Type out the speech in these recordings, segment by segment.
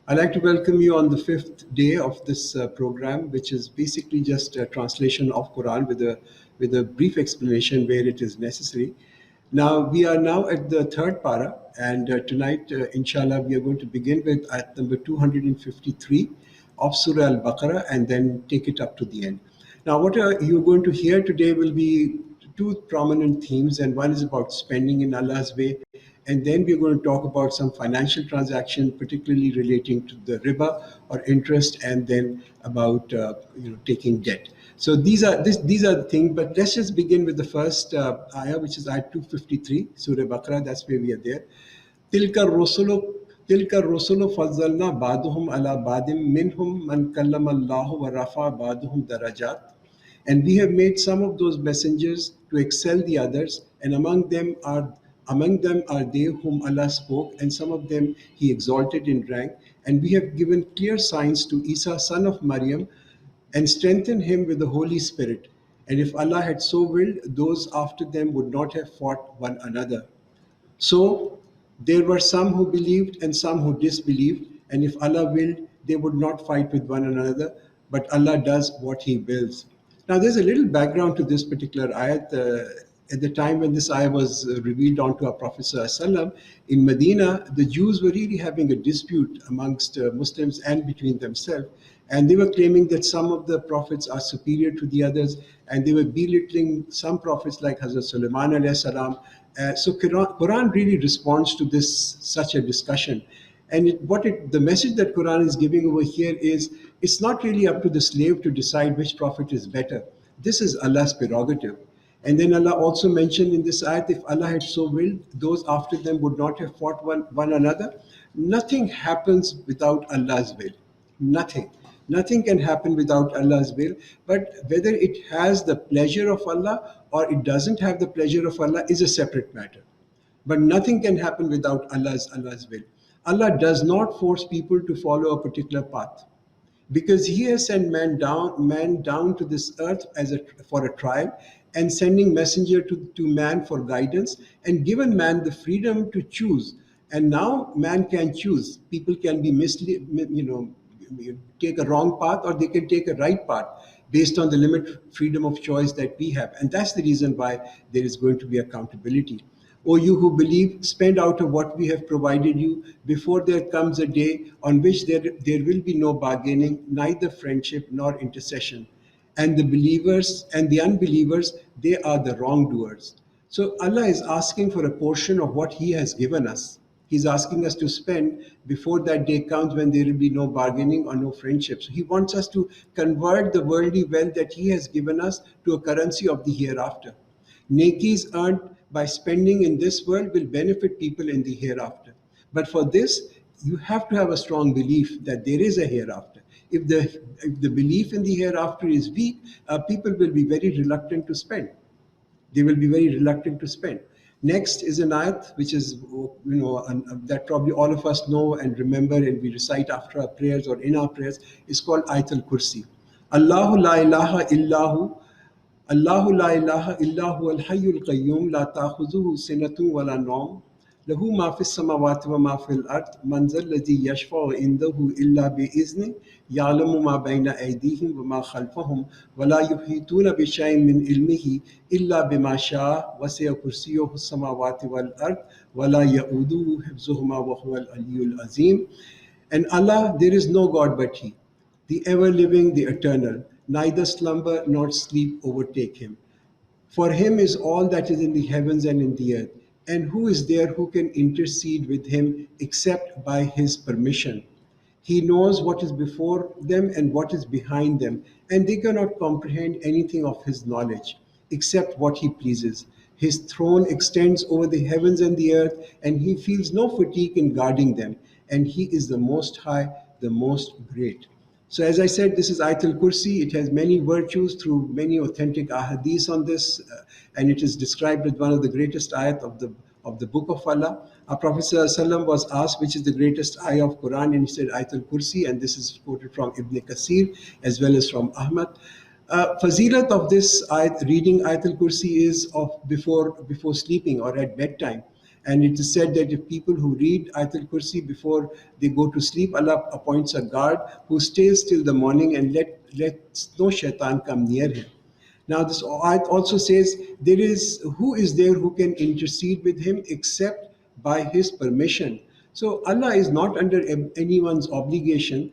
I'd like to welcome you on the fifth day of this program, which is basically just a translation of Quran with a brief explanation where it is necessary. Now we are now at the third para, and tonight, inshallah, we are going to begin with ayat number 253 of Surah Al-Baqarah, and then take it up to the end. Now, what you're going to hear today will be two prominent themes, and one is about spending in Allah's way, and then we're going to talk about some financial transaction, particularly relating to the riba or interest, and then about taking debt. So these are the things. But let's just begin with the first ayah, which is ayah 253, Surah Baqarah. That's where we are there. Tilka rusulu Tilka rusulu fazzalna ba'duhum ala ba'dim minhum man kallama Allahu wa rafa ba'duhum darajat. And we have made some of those messengers to excel the others, and among them are they whom Allah spoke, and some of them He exalted in rank. And we have given clear signs to Isa, son of Maryam, and strengthened him with the Holy Spirit. And if Allah had so willed, those after them would not have fought one another. So there were some who believed and some who disbelieved, and if Allah willed, they would not fight with one another, but Allah does what He wills. Now, there's a little background to this particular ayat. At the time when this ayah was revealed onto our Prophet ﷺ, in Medina, the Jews were really having a dispute amongst Muslims and between themselves. And they were claiming that some of the prophets are superior to the others, and they were belittling some prophets like Hazrat Sulaiman alayhi salam. So Quran really responds to this such a discussion. And the message that Quran is giving over here is, it's not really up to the slave to decide which prophet is better. This is Allah's prerogative. And then Allah also mentioned in this ayat, if Allah had so willed, those after them would not have fought one another. Nothing happens without Allah's will. Nothing. Nothing can happen without Allah's will. But whether it has the pleasure of Allah or it doesn't have the pleasure of Allah is a separate matter. But nothing can happen without Allah's will. Allah does not force people to follow a particular path, because He has sent man down to this earth for a trial, and sending messenger to man for guidance, and given man the freedom to choose. And now man can choose. People can be take a wrong path, or they can take a right path based on the limited freedom of choice that we have. And that's the reason why there is going to be accountability. O you who believe, spend out of what we have provided you before there comes a day on which there will be no bargaining, neither friendship nor intercession. And the believers and the unbelievers, they are the wrongdoers. So Allah is asking for a portion of what He has given us. He's asking us to spend before that day comes when there will be no bargaining or no friendship. So He wants us to convert the worldly wealth that He has given us to a currency of the hereafter. Nakis earned by spending in this world will benefit people in the hereafter. But for this, you have to have a strong belief that there is a hereafter. If the belief in the hereafter is weak, people will be very reluctant to spend. They will be very reluctant to spend. Next is an ayat which is, that probably all of us know and remember, and we recite after our prayers or in our prayers. It's called Ayat al-Kursi. Allahu la ilaha illahu Allahu la ilaha illahu al-hayyul qayyum la ta'khuzuhu sinatun wa la nawm lahu ma fis samawati wa ma fil ard man zal ladhi yashfa'u indahu illa bi izni ya'lamu ma bayna aydihim wa ma khalfahum wa la yuhituna bi shay'in min ilmihi illa bima sha'a wasi'a kursiyyuhu as-samawati wal ard wa la ya'uduhu hifzuhuma wa huwa al-aliyyul azim. And Allah, there is no God but He, the ever-living, the eternal. Neither slumber nor sleep overtake Him. For Him is all that is in the heavens and in the earth. And who is there who can intercede with Him except by His permission? He knows what is before them and what is behind them, and they cannot comprehend anything of His knowledge except what He pleases. His throne extends over the heavens and the earth, and He feels no fatigue in guarding them. And He is the Most High, the Most Great. So as I said, this is Ayat al-Kursi. It has many virtues through many authentic ahadith on this, and it is described as one of the greatest ayat of the Book of Allah. Our Prophet ﷺ was asked which is the greatest ayah of Quran, and he said Ayat al-Kursi, and this is quoted from Ibn Kasir as well as from Ahmad. Fazilat of this ayat, reading Ayat al-Kursi, is of before sleeping or at bedtime. And it is said that if people who read Ayatul Kursi before they go to sleep, Allah appoints a guard who stays till the morning and lets no shaitan come near him. Now, this ayat also says, there is who is there who can intercede with him except by his permission. So Allah is not under anyone's obligation,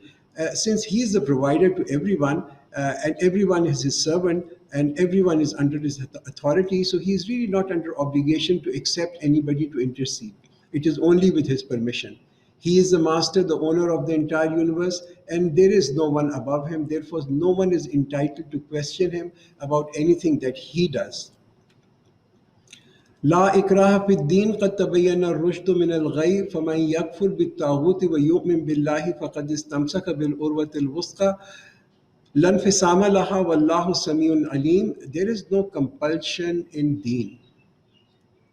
since He is the provider to everyone, and everyone is His servant, and everyone is under His authority. So He is really not under obligation to accept anybody to intercede. It is only with His permission. He is the master, the owner of the entire universe, and there is no one above him. Therefore, no one is entitled to question him about anything that he does. لا إكراه في الدين قد تبين الرشد من الغي فمن يكفر بالطاغوت ويؤمن بالله فقد استمسك بالعروة الوثقى لا انفصام لها والله سميع عليم. There is no compulsion in deen.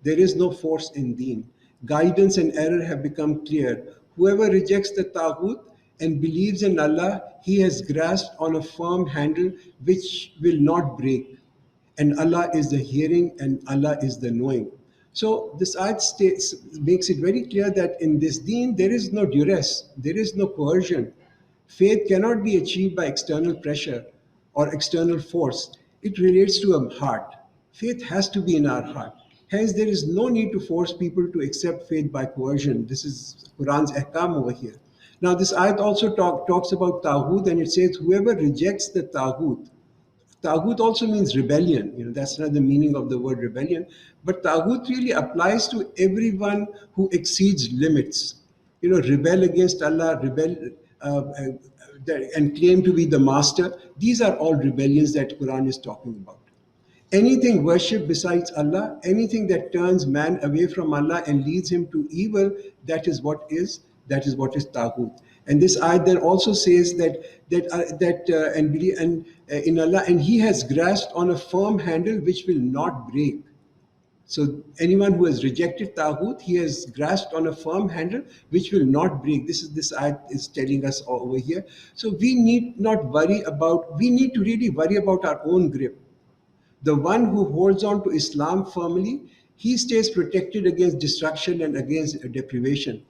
There is no force in deen. Guidance and error have become clear. Whoever rejects the Taghut and believes in Allah, he has grasped on a firm handle which will not break. And Allah is the hearing and Allah is the knowing. So this ayat makes it very clear that in this deen there is no duress, there is no coercion. Faith cannot be achieved by external pressure or external force. It relates to a heart. Faith has to be in our heart. Hence, there is no need to force people to accept faith by coercion. This is Quran's ahkam over here. Now, this ayat also talks about Taghut, and it says, whoever rejects the Taghut, Taghut also means rebellion. That's not the meaning of the word rebellion. But Taghut really applies to everyone who exceeds limits. Rebel against Allah, rebel and claim to be the master. These are all rebellions that Quran is talking about. Anything worshipped besides Allah, anything that turns man away from Allah and leads him to evil, that is Taghut. And this ayat then also says in Allah, and He has grasped on a firm handle which will not break. So anyone who has rejected Taghut, he has grasped on a firm handle which will not break. This ayat is telling us over here. So we need to really worry about our own grip. The one who holds on to Islam firmly, he stays protected against destruction and against deprivation.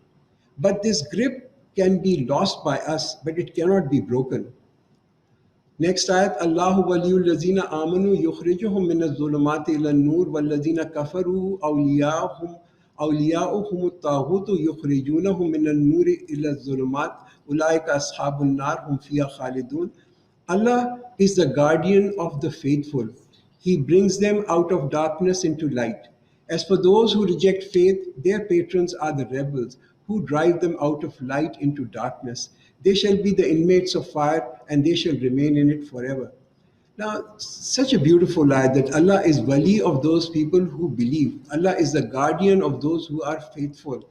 But this grip can be lost by us, but it cannot be broken. Next ayat, Allahu waliyul lazina amanu yukhrijuhum min az-zulumati ila an-nur wal lazina kafaru awliya'uhum at-taghutu yukhrijunahum min an-nuri ila az-zulumat ulaika ashabun nar hum fiha khalidun. Allah is the guardian of the faithful. He brings them out of darkness into light. As for those who reject faith, their patrons are the rebels who drive them out of light into darkness. They shall be the inmates of fire and they shall remain in it forever. Now, such a beautiful ayat that Allah is wali of those people who believe. Allah is the guardian of those who are faithful.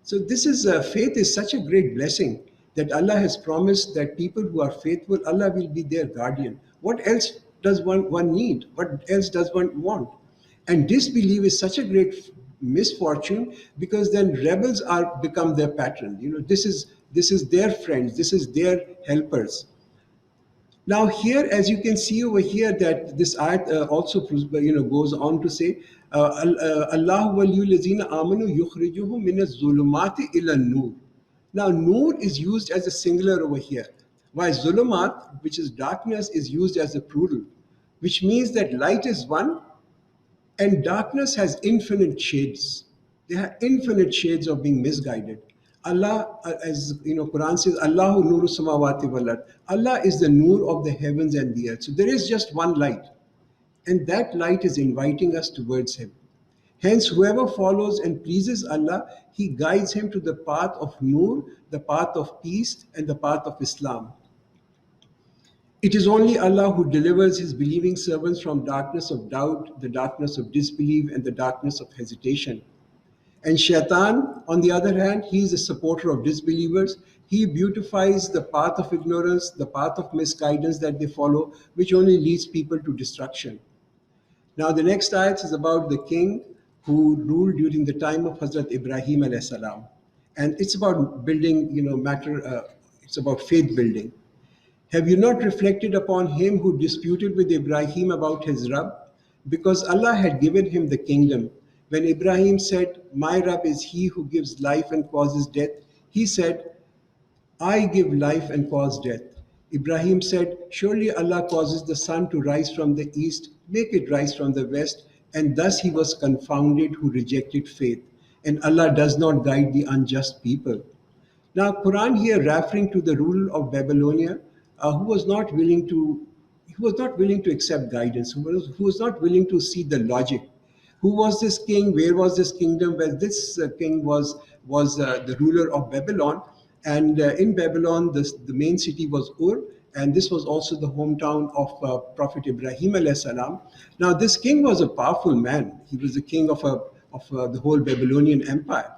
So faith is such a great blessing that Allah has promised that people who are faithful, Allah will be their guardian. What else does one need? What else does one want? And disbelief is such a great misfortune because then rebels become their pattern. This is their friends, this is their helpers. Now here, as you can see over here, that this ayat also goes on to say, Allahu waliyul lazina amanu yukhrijuhum min az-zulumati ila an-nur. Now nur is used as a singular over here, while zulumat, which is darkness, is used as a plural, which means that light is one and darkness has infinite shades. There are infinite shades of being misguided. Allah, as Quran says, Allahu nuru samawati wal ard. Allah is the nur of the heavens and the earth. So there is just one light, and that light is inviting us towards Him. Hence, whoever follows and pleases Allah, He guides him to the path of nur, the path of peace, and the path of Islam. It is only Allah who delivers His believing servants from darkness of doubt, the darkness of disbelief, and the darkness of hesitation. And Shaitan, on the other hand, he is a supporter of disbelievers. He beautifies the path of ignorance, the path of misguidance that they follow, which only leads people to destruction. Now, the next ayat is about the king who ruled during the time of Hazrat Ibrahim alayhi salam. And it's about building, it's about faith building. Have you not reflected upon him who disputed with Ibrahim about his Rabb? Because Allah had given him the kingdom. When Ibrahim said, "My Rabb is he who gives life and causes death," he said, "I give life and cause death." Ibrahim said, "Surely Allah causes the sun to rise from the east, make it rise from the west," and thus he was confounded who rejected faith. And Allah does not guide the unjust people. Now, Quran here referring to the ruler of Babylonia, who was not willing to, who was not willing to accept guidance, who was not willing to see the logic. Who was this king? Where was this kingdom? Well, this king was the ruler of Babylon, and in Babylon, the main city was Ur, and this was also the hometown of Prophet Ibrahim alayhi salam. Now, this king was a powerful man. He was the king of the whole Babylonian empire.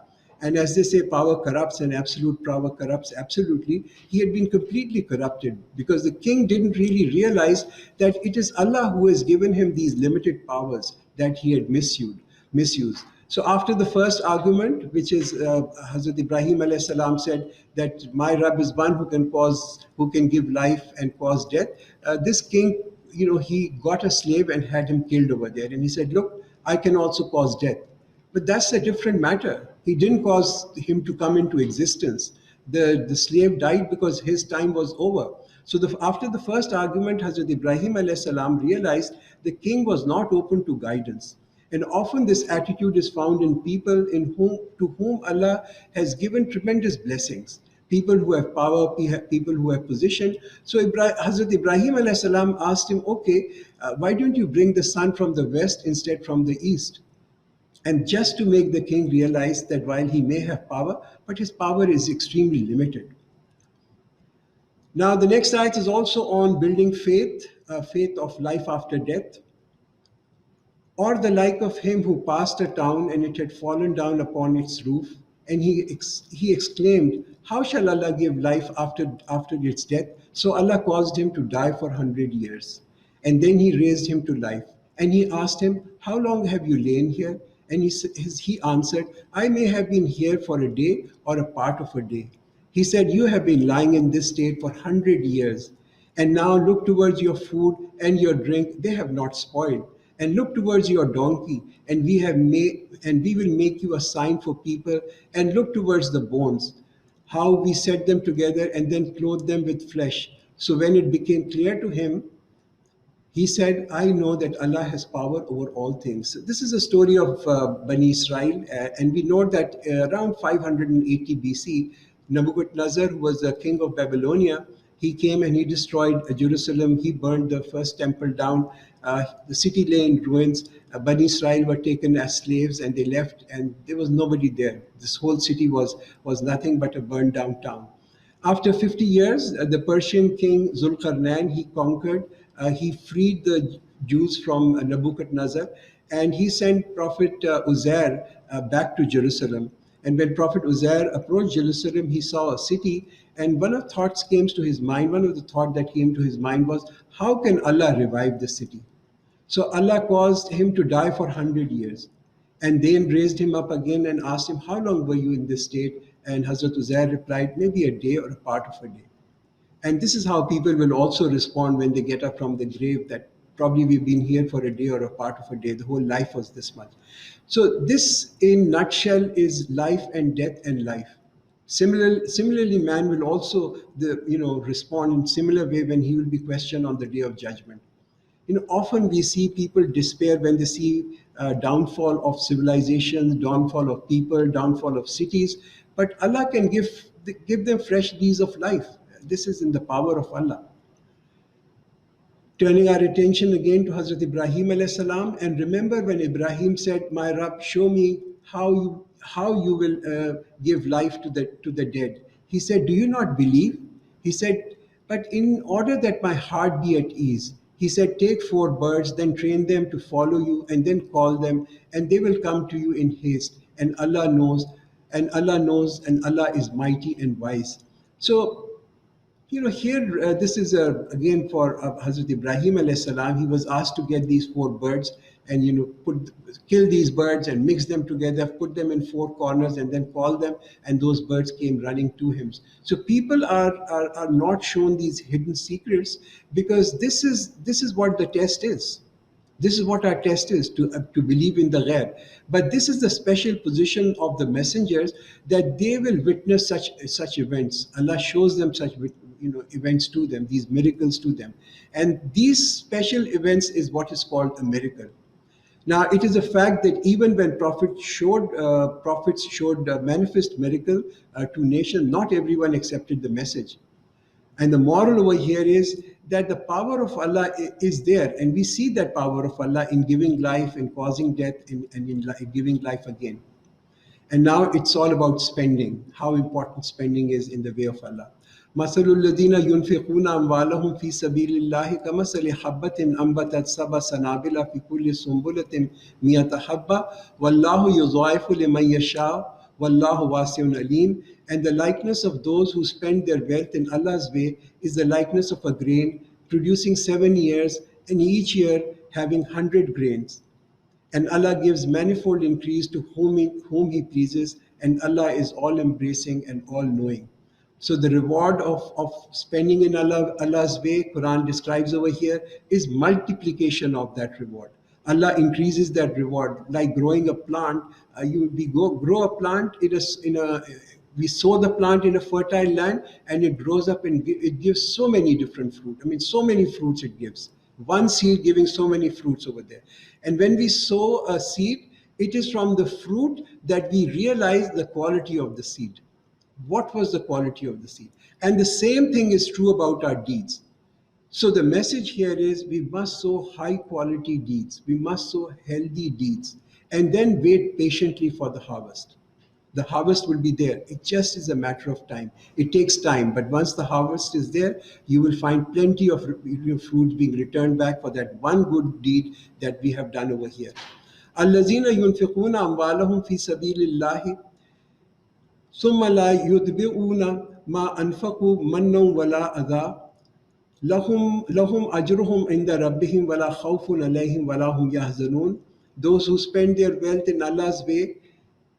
And as they say, power corrupts and absolute power corrupts absolutely. He had been completely corrupted because the king didn't really realize that it is Allah who has given him these limited powers that he had misused. So after the first argument, which is Hazrat Ibrahim alayhi salam said that my Rabb is one who can give life and cause death. This king, he got a slave and had him killed over there. And he said, "Look, I can also cause death." But that's a different matter. He didn't cause him to come into existence. The slave died because his time was over. So after the first argument, Hazrat Ibrahim alayhi salam realized the king was not open to guidance. And often this attitude is found in people to whom Allah has given tremendous blessings. People who have power, people who have position. So Hazrat Ibrahim alayhi salam asked him, "Okay, why don't you bring the sun from the west instead from the east?" And just to make the king realize that while he may have power, but his power is extremely limited. Now, the next ayat is also on building faith, faith of life after death, or the like of him who passed a town and it had fallen down upon its roof, and he exclaimed, "How shall Allah give life after its death?" So Allah caused him to die for 100 years, and then he raised him to life. And he asked him, "How long have you lain here?" And he answered, "I may have been here for a day or a part of a day." He said, "You have been lying in this state for 100 years. And now look towards your food and your drink, they have not spoiled. And look towards your donkey, and we will make you a sign for people, and look towards the bones, how we set them together and then clothe them with flesh." So when it became clear to him, he said, "I know that Allah has power over all things." This is a story of Bani Israel, and we know that around 580 BC, Nebuchadnezzar, who was the king of Babylonia, he came and he destroyed Jerusalem. He burned the first temple down. The city lay in ruins. Bani Israel were taken as slaves and they left, and there was nobody there. This whole city was nothing but a burned down town. After 50 years, the Persian king Zulkarnain, he conquered, he freed the Jews from Nebuchadnezzar, and he sent Prophet Uzair back to Jerusalem. And when Prophet Uzair approached Jerusalem, he saw a city, and one of the thoughts came to his mind, one of the thought that came to his mind was, how can Allah revive the city? So Allah caused him to die for 100 years, and then raised him up again and asked him, "How long were you in this state?" And Hazrat Uzair replied, "Maybe a day or a part of a day." And this is how people will also respond when they get up from the grave, that probably we've been here for a day or a part of a day. The whole life was this much. So this, in nutshell, is life and death and life. Similarly, man will also respond in similar way when he will be questioned on the day of judgment. Often we see people despair when they see downfall of civilizations, downfall of people, downfall of cities. But Allah can give them fresh lease of life. This is in the power of Allah. Turning our attention again to Hazrat Ibrahim alayhi salam, and remember when Ibrahim said, "My Rabb, show me how you will give life to the dead." He said, "Do you not believe?" He said, "But in order that my heart be at ease," he said, "take 4 birds, then train them to follow you, and then call them, and they will come to you in haste. And Allah knows, and Allah is mighty and wise." So here, this is again for Hazrat Ibrahim alayhi salam. He was asked to get these 4 birds and kill these birds and mix them together, put them in 4 corners, and then call them, and those birds came running to him. So people are not shown these hidden secrets, because this is what the test is. This is what our test is, to believe in the ghaib. But this is the special position of the messengers, that they will witness such events. Allah shows them such events to them, these miracles to them. And these special events is what is called a miracle. Now, it is a fact that even when prophets showed manifest miracle to nation, not everyone accepted the message. And the moral over here is that the power of Allah is there, and we see that power of Allah in giving life and causing death, and in giving life again. And now it's all about spending, how important spending is in the way of Allah. مثل الذين ينفقون أموالهم في سبيل الله كمثل حبة أنبتت سبع سنابل في كل سنبلة مئة حبة والله يضاعف لمن يشاء والله واسع عليم. And the likeness of those who spend their wealth in Allah's way is the likeness of a grain producing 7 years, and each year having 100 grains. And Allah gives manifold increase to whom He pleases, and Allah is all embracing and all knowing. So the reward of spending in Allah's way, Quran describes over here, is multiplication of that reward. Allah increases that reward, like growing a plant. Grow a plant we sow the plant in a fertile land, and it grows up and it gives so many different fruit. I mean, so many fruits it gives. One seed giving so many fruits over there. And when we sow a seed, it is from the fruit that we realize the quality of the seed. What was the quality of the seed? And the same thing is true about our deeds. So the message here is, we must sow high quality deeds. We must sow healthy deeds, and then wait patiently for the harvest. The harvest will be there. It just is a matter of time. It takes time, but once the harvest is there, you will find plenty of fruits being returned back for that one good deed that we have done over here. الذين ينفقون أموالهم في سبيل الله ثم لا يتبعون ما أنفقوا منا ولا أذى لهم أجرهم عند ربهم ولا خوف عليهم ولا هم يحزنون. Those who spend their wealth in Allah's way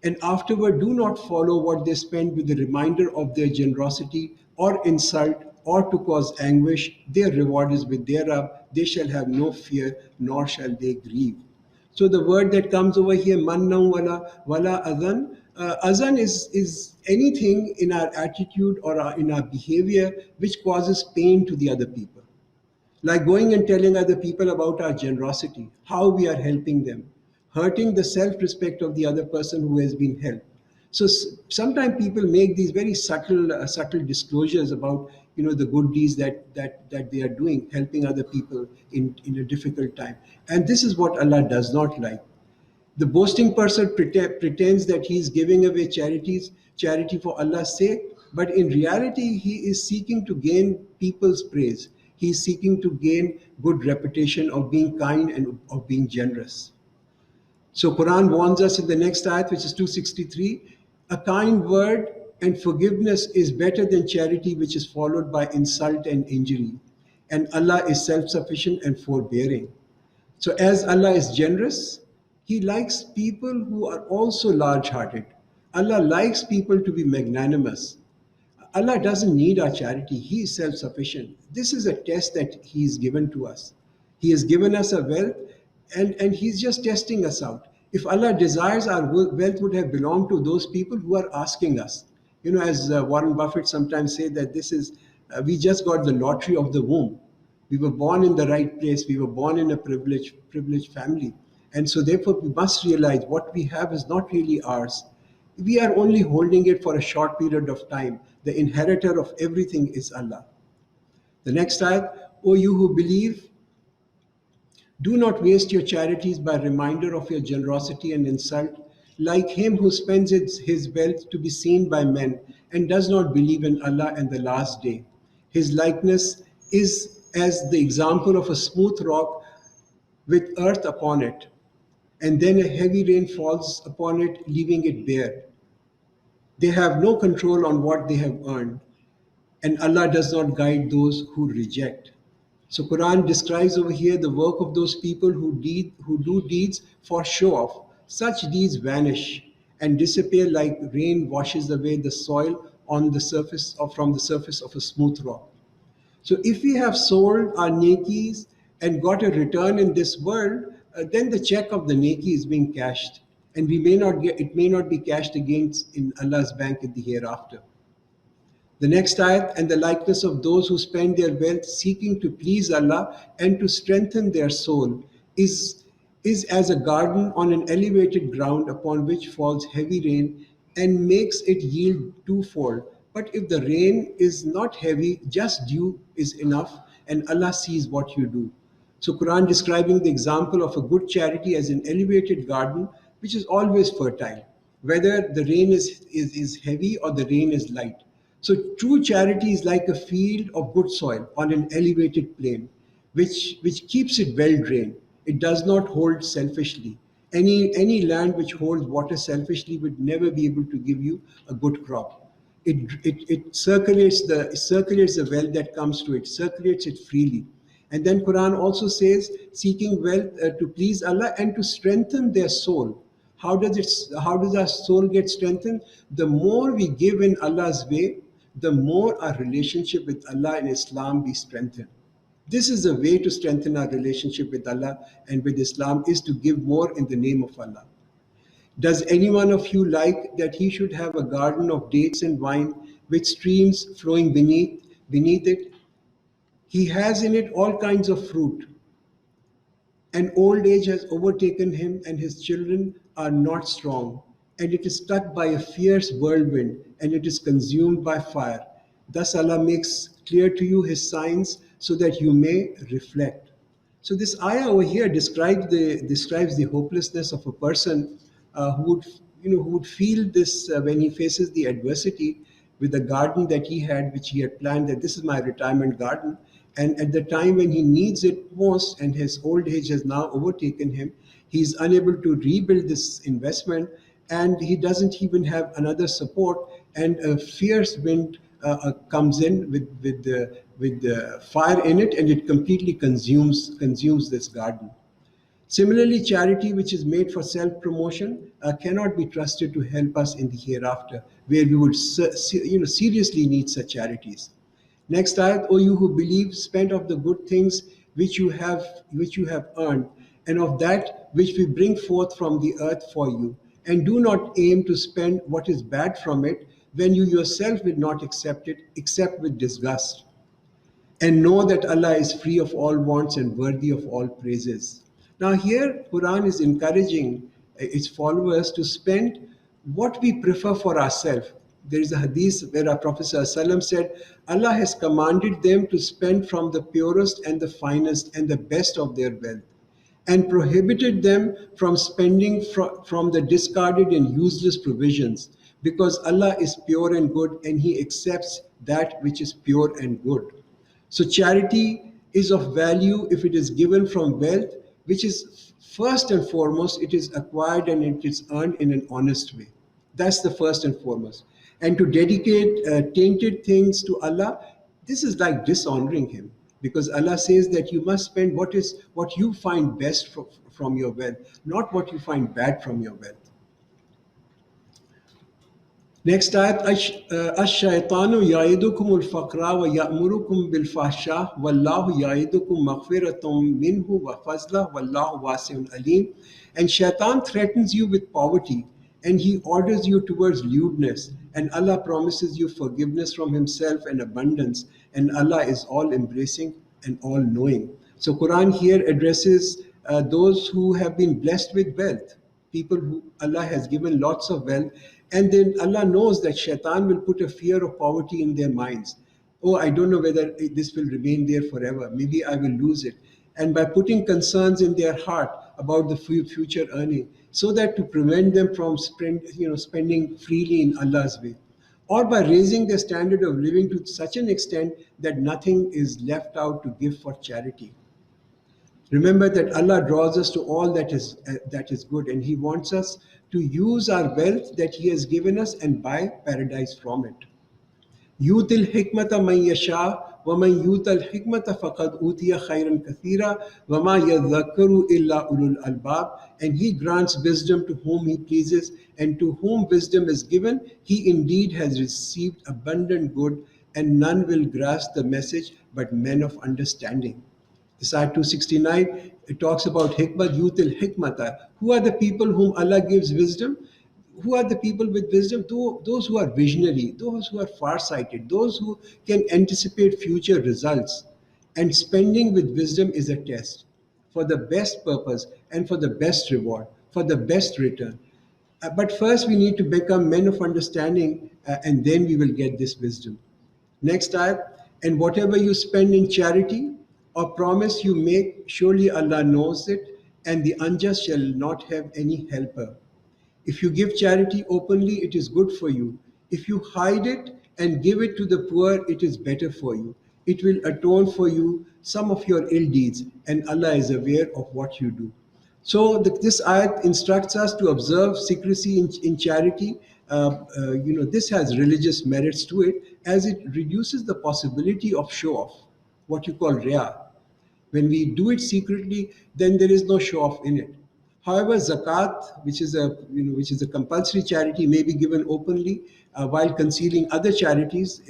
and afterward do not follow what they spend with the reminder of their generosity or insult or to cause anguish, their reward is with their Rabb. They shall have no fear, nor shall they grieve. So the word that comes over here, mannam wala azan. Azan is anything in our attitude or in our behavior which causes pain to the other people. Like going and telling other people about our generosity, how we are helping them, hurting the self-respect of the other person who has been helped. So sometimes people make these very subtle disclosures about the good deeds that they are doing, helping other people in a difficult time. And this is what Allah does not like. The boasting person pretends that he is giving away charity for Allah's sake, but in reality, he is seeking to gain people's praise. He is seeking to gain good reputation of being kind and of being generous. So Quran warns us in the next ayat, which is 263, a kind word and forgiveness is better than charity which is followed by insult and injury. And Allah is self-sufficient and forbearing. So as Allah is generous, He likes people who are also large-hearted. Allah likes people to be magnanimous. Allah doesn't need our charity. He is self-sufficient. This is a test that He's given to us. He has given us a wealth, and He's just testing us out. If Allah desires, our wealth would have belonged to those people who are asking us. As Warren Buffett sometimes say that we just got the lottery of the womb. We were born in the right place. We were born in a privileged family. And so therefore we must realize what we have is not really ours. We are only holding it for a short period of time. The inheritor of everything is Allah. The next ayat, O you who believe, do not waste your charities by reminder of your generosity and insult, like him who spends his wealth to be seen by men and does not believe in Allah and the last day. His likeness is as the example of a smooth rock with earth upon it, and then a heavy rain falls upon it, leaving it bare. They have no control on what they have earned, and Allah does not guide those who reject. So Quran describes over here the work of those people who do deeds for show off. Such deeds vanish and disappear like rain washes away the soil on the surface or from the surface of a smooth rock. So if we have sold our nekis and got a return in this world, then the check of the neki is being cashed, and we may not get it may not be cashed against in Allah's bank in the hereafter. The next ayat, and the likeness of those who spend their wealth seeking to please Allah and to strengthen their soul is, is as a garden on an elevated ground upon which falls heavy rain and makes it yield twofold. But if the rain is not heavy, just dew is enough, and Allah sees what you do. So Quran describing the example of a good charity as an elevated garden which is always fertile, whether the rain is heavy or the rain is light. So true charity is like a field of good soil on an elevated plain, which keeps it well drained. It does not hold selfishly. Any land which holds water selfishly would never be able to give you a good crop. It circulates the wealth that comes to it, circulates it freely. And then Quran also says, seeking wealth to please Allah and to strengthen their soul. How does our soul get strengthened? The more we give in Allah's way, the more our relationship with Allah and Islam be strengthened. This is the way to strengthen our relationship with Allah and with Islam, is to give more in the name of Allah. Does any one of you like that he should have a garden of dates and wine with streams flowing beneath it? He has in it all kinds of fruit, and old age has overtaken him, and his children are not strong, and it is struck by a fierce whirlwind, and it is consumed by fire. Thus Allah makes clear to you his signs so that you may reflect. So this ayah over here describes the hopelessness of a person who would feel this when he faces the adversity with the garden that he had, which he had planned that this is my retirement garden, and at the time when he needs it most, and his old age has now overtaken him, he is unable to rebuild this investment, and he doesn't even have another support, and a fierce wind comes in with fire in it, and it completely consumes this garden. Similarly, charity which is made for self-promotion cannot be trusted to help us in the hereafter, where we would seriously need such charities. Next ayat, O you who believe, spend of the good things which you have earned, and of that which we bring forth from the earth for you, and do not aim to spend what is bad from it, when you yourself will not accept it except with disgust. And know that Allah is free of all wants and worthy of all praises. Now here Quran is encouraging its followers to spend what we prefer for ourselves. There is a hadith where our Prophet ﷺ said, Allah has commanded them to spend from the purest and the finest and the best of their wealth, and prohibited them from spending from the discarded and useless provisions, because Allah is pure and good, and He accepts that which is pure and good. So charity is of value if it is given from wealth, which is first and foremost, it is acquired and it is earned in an honest way. That's the first and foremost. And to dedicate tainted things to Allah, this is like dishonoring Him, because Allah says that you must spend what you find best from your wealth, not what you find bad from your wealth. Next ayat, Ash-shaytanu ya'idukum al-faqra wa ya'murukum bil-fahsha wallahu ya'idukum maghfiratum minhu wa fazlah wallahu wasi'un alim. And shaitan threatens you with poverty, and he orders you towards lewdness, and Allah promises you forgiveness from Himself and abundance, and Allah is all embracing and all knowing. So Quran here addresses those who have been blessed with wealth, people who Allah has given lots of wealth, and then Allah knows that shaitan will put a fear of poverty in their minds. Oh, I don't know whether this will remain there forever. Maybe I will lose it. And by putting concerns in their heart about the future earning, so that to prevent them from spending freely in Allah's way, or by raising their standard of living to such an extent that nothing is left out to give for charity. Remember that Allah draws us to all that is good, and He wants us to use our wealth that He has given us and buy paradise from it. Yutil hikmata man yasha wa man yutal hikmata faqad utiya khairan kathira wa ma yadhakkaru illa ulul albab. And He grants wisdom to whom He pleases, and to whom wisdom is given, he indeed has received abundant good, and none will grasp the message but men of understanding. This ayat 269, it talks about hikmah, yutil hikmata. Who are the people whom Allah gives wisdom? Who are the people with wisdom? Those who are visionary, those who are farsighted, those who can anticipate future results. And spending with wisdom is a test for the best purpose and for the best reward, for the best return. But first, we need to become men of understanding, and then we will get this wisdom. Next ayat, and whatever you spend in charity or promise you make, surely Allah knows it, and the unjust shall not have any helper. If you give charity openly, it is good for you. If you hide it and give it to the poor, it is better for you. It will atone for you some of your ill deeds, and Allah is aware of what you do. So this ayat instructs us to observe secrecy in charity. This has religious merits to it, as it reduces the possibility of show off, what you call riyah. When we do it secretly, then there is no show off in it. However, zakat, which is a compulsory charity, may be given openly, while concealing other charities.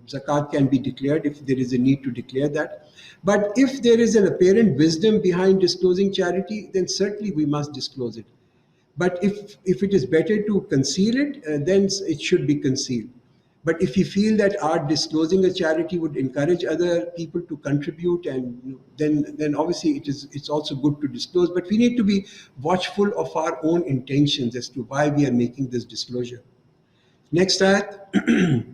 Zakat can be declared if there is a need to declare that. But if there is an apparent wisdom behind disclosing charity, then certainly we must disclose it. But if it is better to conceal it, then it should be concealed. But if you feel that our disclosing a charity would encourage other people to contribute, and then obviously it's also good to disclose. But we need to be watchful of our own intentions as to why we are making this disclosure. Next ayat.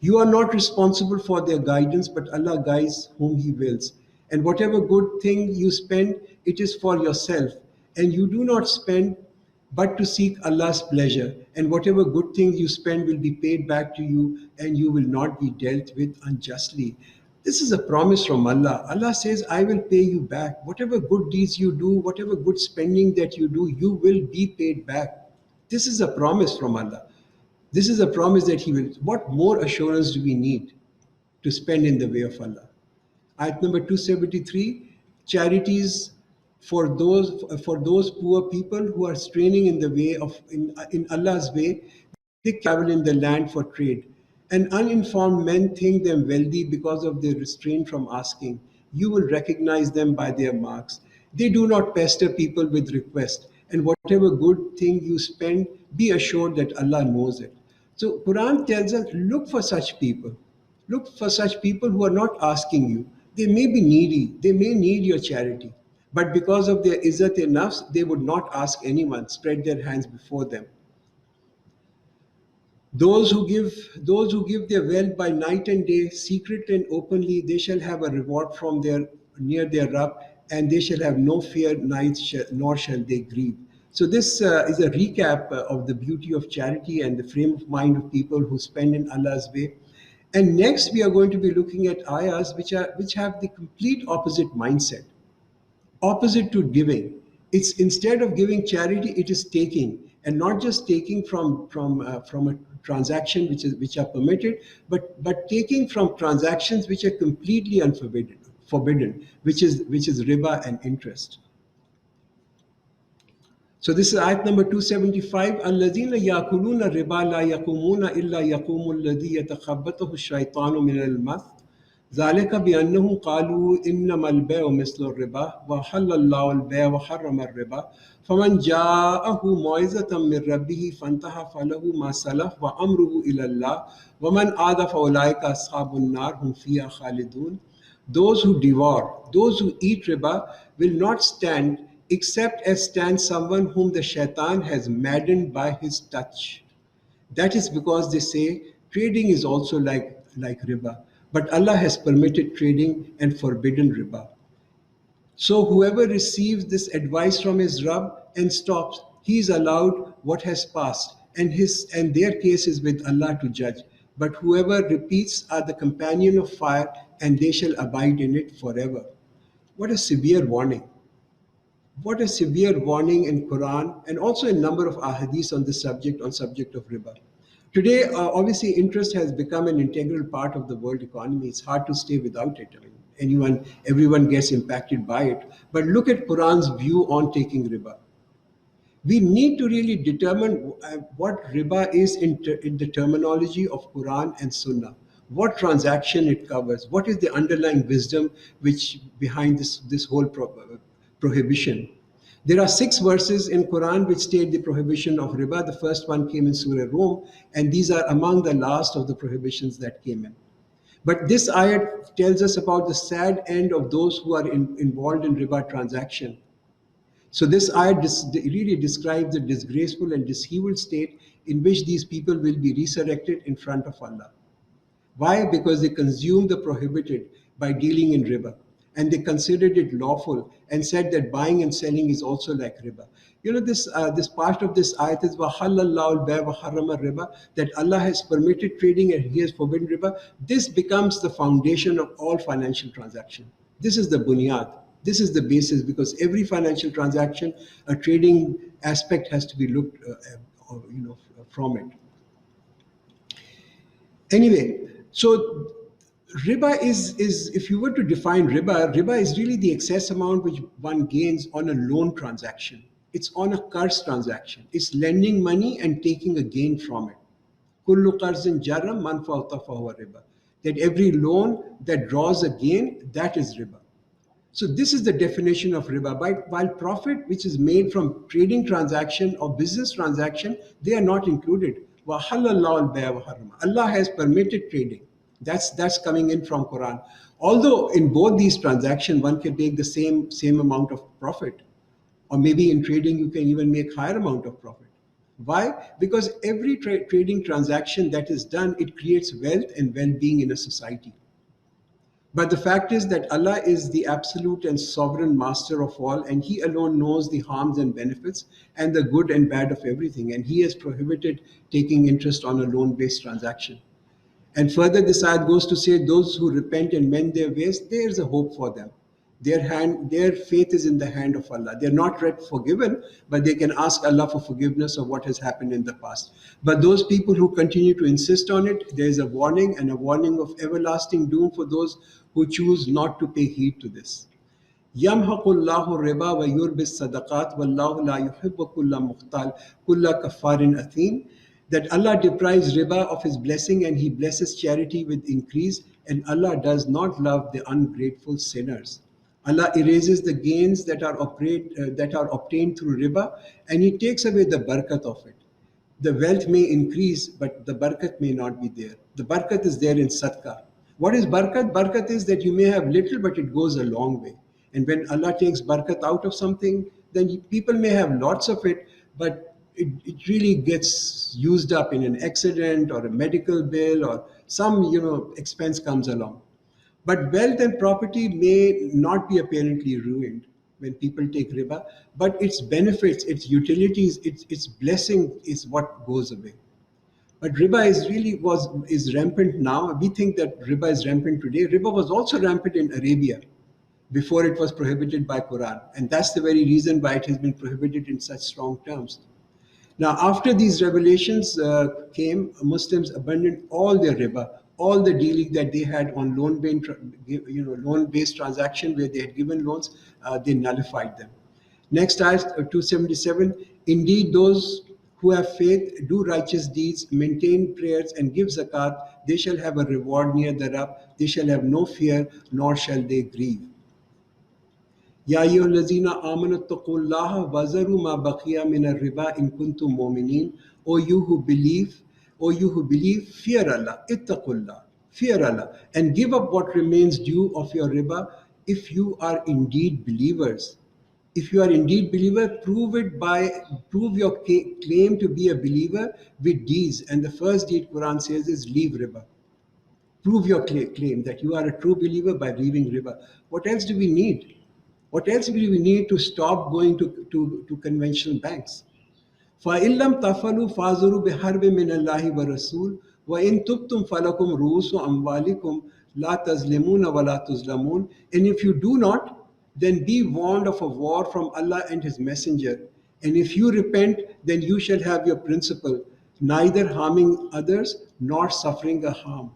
You are not responsible for their guidance, but Allah guides whom He wills. And whatever good thing you spend, it is for yourself. And you do not spend but to seek Allah's pleasure. And whatever good thing you spend will be paid back to you, and you will not be dealt with unjustly. This is a promise from Allah. Allah says, I will pay you back. Whatever good deeds you do, whatever good spending that you do, you will be paid back. This is a promise from Allah. This is a promise that He will. What more assurance do we need to spend in the way of Allah? Ayat number 273, charities for those poor people who are straining in the way of in Allah's way. They travel in the land for trade. And uninformed men think them wealthy because of their restraint from asking. You will recognize them by their marks. They do not pester people with request. And whatever good thing you spend, be assured that Allah knows it. So Quran tells us, look for such people. Look for such people who are not asking you. They may be needy. They may need your charity. But because of their izzat e nafs, they would not ask anyone, spread their hands before them. Those who give their wealth by night and day, secret and openly, they shall have a reward from their near their Rabb, and they shall have no fear, nor shall they grieve. So this is a recap of the beauty of charity and the frame of mind of people who spend in Allah's way. And next, we are going to be looking at ayahs which have the complete opposite mindset, opposite to giving. It's instead of giving charity, it is taking, and not just taking from a transaction which are permitted, but taking from transactions which are completely forbidden, which is riba and interest. So this is ayat number 275. الَّذِينَ يَأْكُلُونَ الرِّبَا لَا يَقُومُونَ إِلَّا يَقُومُ الَّذِي يَتَخَبَّطُهُ الشَّيْطَانُ مِنَ الْمَسِّ ذَلِكَ بِأَنَّهُمْ قَالُوا إِنَّمَا الْبَيْعُ مِثْلُ الرِّبَا وَأَحَلَّ اللَّهُ الْبَيْعَ وَحَرَّمَ الرِّبَا فَمَنْ جَاءَهُ مَوْعِظَةٌ مِّن رَّبِّهِ فَانْتَهَى فَلَهُ مَا سَلَفَ وَأَمْرُهُ إِلَى اللَّهِ وَمَنْ عَادَ فَأُولَٰئِكَ أَصْحَابُ النَّارِ هُمْ فِيهَا خَالِدُونَ. Those who devour, those who eat riba will not stand except as stands someone whom the shaitan has maddened by his touch. That is because they say trading is also like riba. But Allah has permitted trading and forbidden riba. So whoever receives this advice from his Rabb and stops, he is allowed what has passed, and their case is with Allah to judge. But whoever repeats are the companion of fire, and they shall abide in it forever. What a severe warning. What a severe warning in Quran, and also a number of ahadith on subject of riba. Today, obviously, interest has become an integral part of the world economy. It's hard to stay without it. I mean, everyone gets impacted by it. But look at Quran's view on taking riba. We need to really determine what riba is in the terminology of Quran and Sunnah. what transaction it covers, what is the underlying wisdom which behind this whole prohibition. There are 6 verses in Quran which state the prohibition of riba. The first one came in Surah Rum, and these are among the last of the prohibitions that came in. But this ayat tells us about the sad end of those who are involved in riba transaction. So this ayat really describes the disgraceful and dishevelled state in which these people will be resurrected in front of Allah. Why? Because they consumed the prohibited by dealing in riba. And they considered it lawful and said that buying and selling is also like riba. You know, this part of this ayat is وَحَلَّ الْبَيْعَ وَحَرَّمَ الرِّبَى, that Allah has permitted trading and He has forbidden riba. This becomes the foundation of all financial transaction. This is the bunyad. This is the basis, because every financial transaction, a trading aspect has to be looked, from it. Anyway, so riba is if you were to define riba is really the excess amount which one gains on a loan transaction. It's on a curse transaction. It's lending money and taking a gain from it. Kullu qarzin jarra man fawta fahuwa riba. That every loan that draws a gain, that is riba. So this is the definition of riba. While profit, which is made from trading transaction or business transaction, they are not included. وَحَلَّ الْبَيْعَ وَحَرَّمَ. Allah has permitted trading. That's coming in from Quran. Although in both these transactions, one can take the same amount of profit, or maybe in trading you can even make higher amount of profit. Why? Because every trading transaction that is done, it creates wealth and well-being in a society. But the fact is that Allah is the absolute and sovereign master of all, and He alone knows the harms and benefits and the good and bad of everything. And He has prohibited taking interest on a loan-based transaction. And further, this ayat goes to say, those who repent and mend their ways, there's a hope for them. Their faith is in the hand of Allah. They're not yet forgiven, but they can ask Allah for forgiveness of what has happened in the past. But those people who continue to insist on it, there is a warning, and a warning of everlasting doom for those who choose not to pay heed to this. يَمْحَقُ اللَّهُ الرِّبَا وَيُرْبِي الصَّدَقَاتِ وَاللَّهُ لَا يُحِبُّ كُلَّ مُخْتَالٍ كُلَّ كَفَّارٍ أَثِيمٍ. That Allah deprives riba of His blessing and He blesses charity with increase, and Allah does not love the ungrateful sinners. Allah erases the gains that are obtained through riba, and He takes away the barakat of it. The wealth may increase, but the barakat may not be there. The barakat is there in sadaqah. What is barakat? Barakat is that you may have little, but it goes a long way. And when Allah takes barakat out of something, then people may have lots of it, but it really gets used up in an accident or a medical bill or some expense comes along. But wealth and property may not be apparently ruined when people take riba, but its benefits, its utilities, its blessing is what goes away. But riba is rampant now. We think that riba is rampant today. Riba was also rampant in Arabia before it was prohibited by Quran, and that's the very reason why it has been prohibited in such strong terms. Now, after these revelations came, Muslims abandoned all their riba, all the dealing that they had on loan-based transaction where they had given loans, they nullified them. Next ayat 277, indeed those who have faith, do righteous deeds, maintain prayers and give zakat, they shall have a reward near the Rabb, they shall have no fear, nor shall they grieve. Ya ayyuhallazina amanu taqullaha wazaru ma baqiya min ar-riba in kuntum mu'minin. O you who believe, fear Allah, ittaqullah, fear Allah, and give up what remains due of your riba if you are indeed believers. If you are indeed believer, prove your claim to be a believer with deeds. And the first deed Quran says is leave riba. Prove your claim that you are a true believer by leaving riba. What else do we need? What else do we need to stop going to conventional banks? فَإِن لَمْ تَفْعَلُوا فَاعْذَرُوا بِحَرْبٍ مِّنَ اللَّهِ وَرَسُولِهِ وَإِن تُبْتُمْ فَلَكُمْ رُءُوسُ أَمْوَالِكُمْ لَا تَظْلِمُونَ وَلَا تُظْلَمُونَ. And if you do not, then be warned of a war from Allah and His Messenger. And if you repent, then you shall have your principle, neither harming others nor suffering a harm.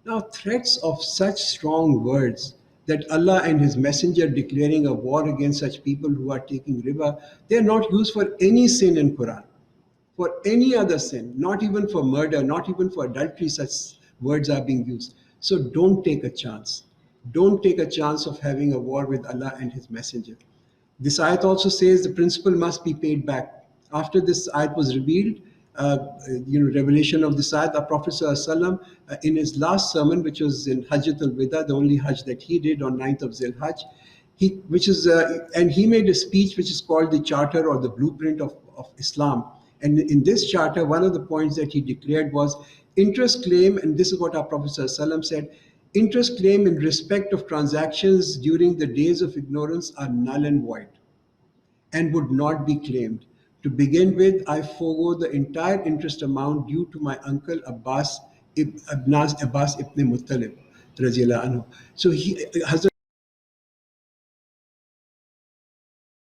Now, threats of such strong words, that Allah and His Messenger declaring a war against such people who are taking riba, they are not used for any sin in Quran. For any other sin, not even for murder, not even for adultery, such words are being used. So don't take a chance. Don't take a chance of having a war with Allah and His Messenger. This ayat also says the principal must be paid back. After this ayat was revealed, revelation of this ayat, our Prophet ﷺ, in his last sermon, which was in Hajjat al-Wida, the only Hajj that he did on 9th of Zil-Hajj, and he made a speech which is called the Charter or the Blueprint of Islam. And in this charter, one of the points that he declared was interest claim, and this is what our Prophet ﷺ said, interest claim in respect of transactions during the days of ignorance are null and void and would not be claimed. To begin with, I forego the entire interest amount due to my uncle Abbas ibn Muttalib. So Hazrat